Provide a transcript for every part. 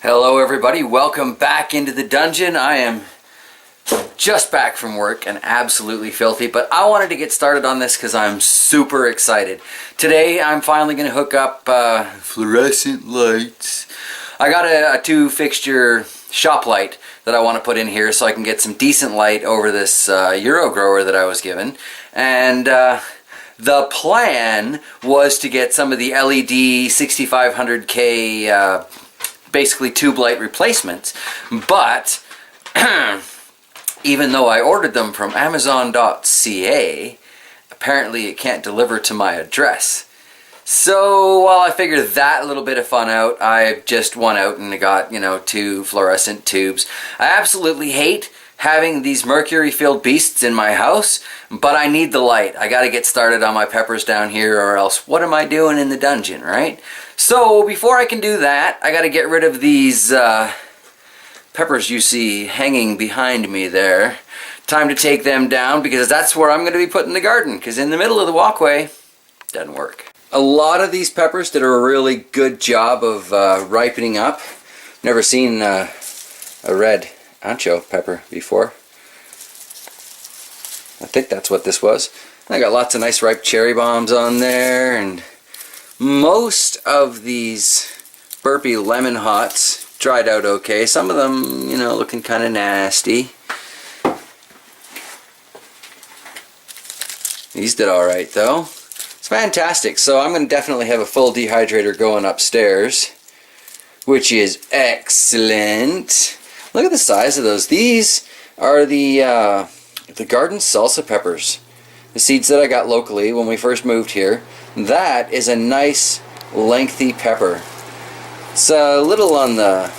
Hello everybody, welcome back into the dungeon. I am just back from work and absolutely filthy, but I wanted to get started on this because I'm super excited. Today I'm finally going to hook up fluorescent lights. I got a 2-fixture shop light that I want to put in here so I can get some decent light over this EuroGrower that I was given. And the plan was to get some of the LED 6500K basically tube light replacements, but even though I ordered them from Amazon.ca, apparently it can't deliver to my address. So while I figured that little bit of fun out, I just went out and got, 2 fluorescent tubes. I absolutely hate having these mercury-filled beasts in my house, but I need the light. I gotta get started on my peppers down here, or else what am I doing in the dungeon, right? So before I can do that, I gotta get rid of these peppers you see hanging behind me there. Time to take them down because that's where I'm gonna be putting the garden, because in the middle of the walkway, doesn't work. A lot of these peppers did a really good job of ripening up. Never seen a red ancho pepper before. I think that's what this was. I got lots of nice ripe cherry bombs on there, and most of these burpy lemon hots dried out okay. Some of them, looking kind of nasty. These did alright though. It's fantastic. So I'm going to definitely have a full dehydrator going upstairs, which is excellent. Look at the size of those. These are the garden salsa peppers. The seeds that I got locally when we first moved here. That is a nice lengthy pepper. It's a little on the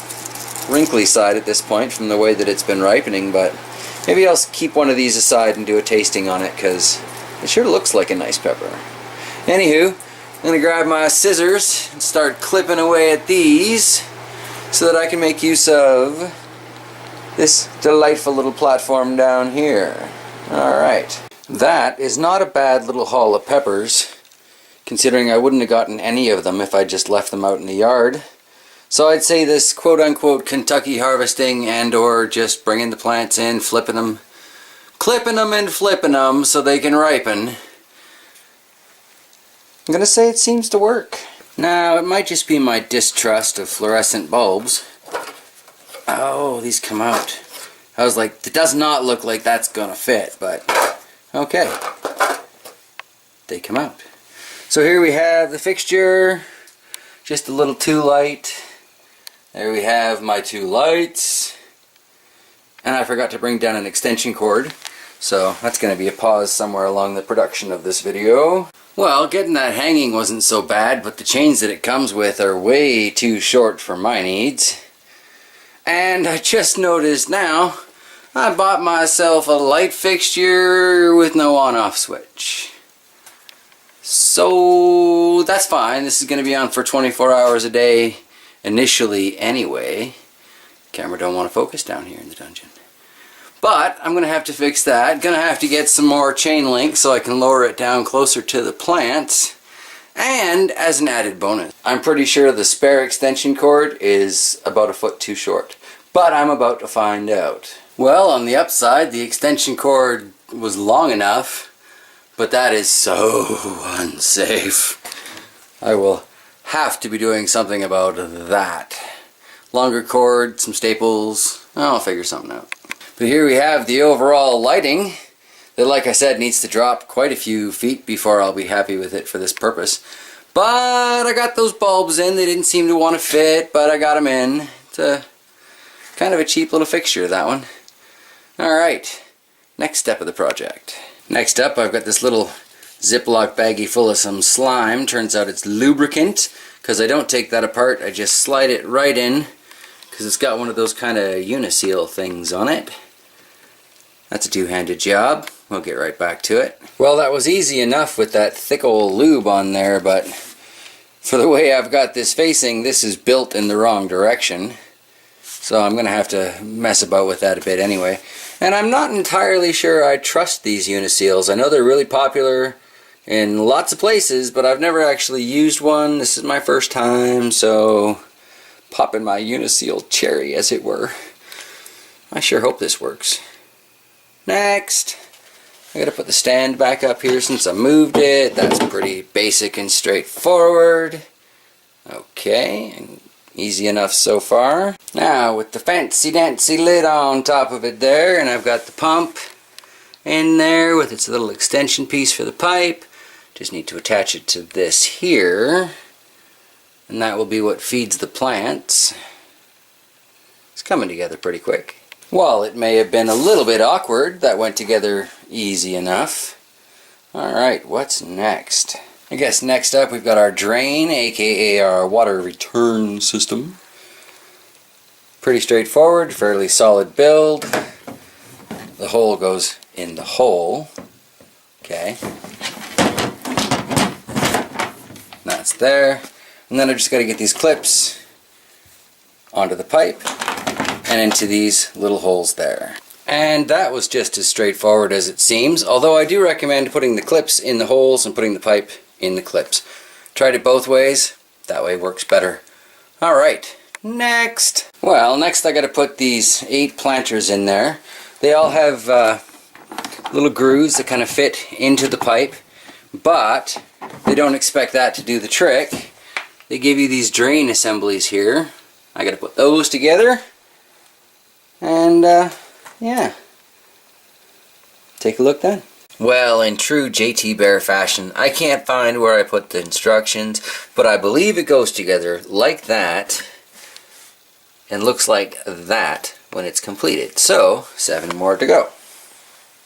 wrinkly side at this point from the way that it's been ripening, but maybe I'll keep one of these aside and do a tasting on it because it sure looks like a nice pepper. Anywho, I'm going to grab my scissors and start clipping away at these so that I can make use of this delightful little platform down here. Alright. That is not a bad little haul of peppers, considering I wouldn't have gotten any of them if I just left them out in the yard. So I'd say this quote-unquote Kentucky harvesting and or just bringing the plants in, flipping them, clipping them and flipping them so they can ripen, I'm going to say it seems to work. Now, it might just be my distrust of fluorescent bulbs. Oh, these come out. I was like, it does not look like that's going to fit, but okay. They come out. So here we have the fixture, just a little 2 light. There we have my 2 lights. And I forgot to bring down an extension cord, so that's going to be a pause somewhere along the production of this video. Well, getting that hanging wasn't so bad, but the chains that it comes with are way too short for my needs. And I just noticed now, I bought myself a light fixture with no on-off switch. So that's fine. This is going to be on for 24 hours a day initially anyway. Camera don't want to focus down here in the dungeon. But I'm going to have to fix that. Going to have to get some more chain link so I can lower it down closer to the plants. And as an added bonus, I'm pretty sure the spare extension cord is about a foot too short. But I'm about to find out. Well, on the upside, the extension cord was long enough, but that is so unsafe. I will have to be doing something about that. Longer cord, some staples, I'll figure something out. But here we have the overall lighting that, like I said, needs to drop quite a few feet before I'll be happy with it for this purpose. But I got those bulbs in. They didn't seem to want to fit, but I got them in. It's a kind of a cheap little fixture, that one. Alright, next step of the project. Next up, I've got this little Ziploc baggie full of some slime. Turns out it's lubricant, because I don't take that apart. I just slide it right in, because it's got one of those kind of uniseal things on it. That's a two-handed job. We'll get right back to it. Well, that was easy enough with that thick old lube on there, but for the way I've got this facing, this is built in the wrong direction. So I'm going to have to mess about with that a bit anyway. And I'm not entirely sure I trust these uniseals. I know they're really popular in lots of places, but I've never actually used one. This is my first time, so Popping my Uniseal cherry, as it were. I sure hope this works. Next, I gotta put the stand back up here since I moved it. That's pretty basic and straightforward. Okay, and easy enough so far. Now with the fancy dancy lid on top of it there, and I've got the pump in there with its little extension piece for the pipe. Just need to attach it to this here, and that will be what feeds the plants. It's coming together pretty quick. While it may have been a little bit awkward, that went together easy enough. Alright, what's next? I guess next up we've got our drain, aka our water return system. Pretty straightforward, fairly solid build. The hole goes in the hole. Okay. That's there. And then I just got to get these clips onto the pipe and into these little holes there. And that was just as straightforward as it seems, although I do recommend putting the clips in the holes and putting the pipe in the clips. Tried it both ways, that way works better. Alright, next! Well, next I got to put these 8 planters in there. They all have little grooves that kind of fit into the pipe, but they don't expect that to do the trick. They give you these drain assemblies here. I got to put those together. And yeah, take a look then. Well, in true JT Bear fashion, I can't find where I put the instructions, but I believe it goes together like that and looks like that when it's completed. So, 7 more to go.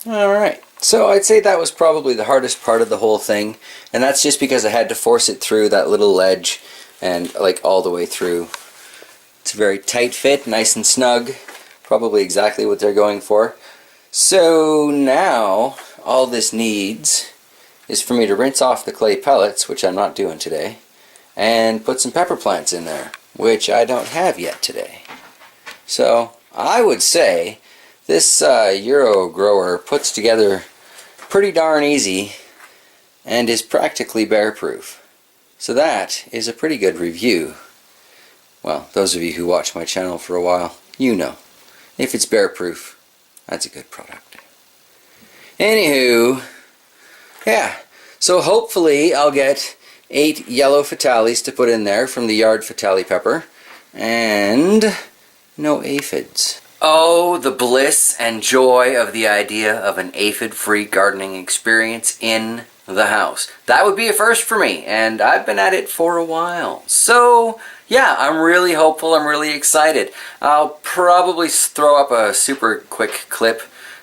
Alright, so I'd say that was probably the hardest part of the whole thing, and that's just because I had to force it through that little ledge and like all the way through. It's a very tight fit, nice and snug. Probably exactly what they're going for. So now all this needs is for me to rinse off the clay pellets, which I'm not doing today, and put some pepper plants in there, which I don't have yet today. So I would say this EuroGrower puts together pretty darn easy and is practically bear proof. So that is a pretty good review. Well, those of you who watch my channel for a while, you know. If it's bear proof, that's a good product. Anywho, yeah, so hopefully I'll get 8 yellow fatalis to put in there from the yard fatalii pepper, and no aphids. Oh, the bliss and joy of the idea of an aphid-free gardening experience in the house. That would be a first for me, and I've been at it for a while. So yeah, I'm really hopeful, I'm really excited. I'll probably throw up a super quick clip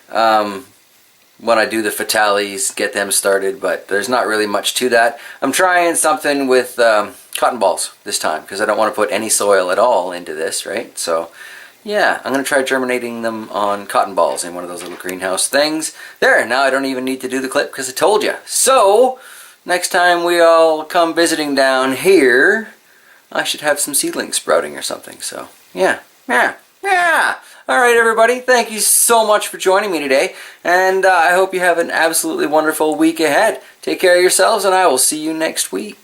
when I do the fatalis, get them started, but there's not really much to that. I'm trying something with cotton balls this time, because I don't want to put any soil at all into this, right? So yeah, I'm going to try germinating them on cotton balls in one of those little greenhouse things. There, now I don't even need to do the clip because I told you. So, next time we all come visiting down here, I should have some seedlings sprouting or something. So, yeah. Alright everybody, thank you so much for joining me today, and I hope you have an absolutely wonderful week ahead. Take care of yourselves, and I will see you next week.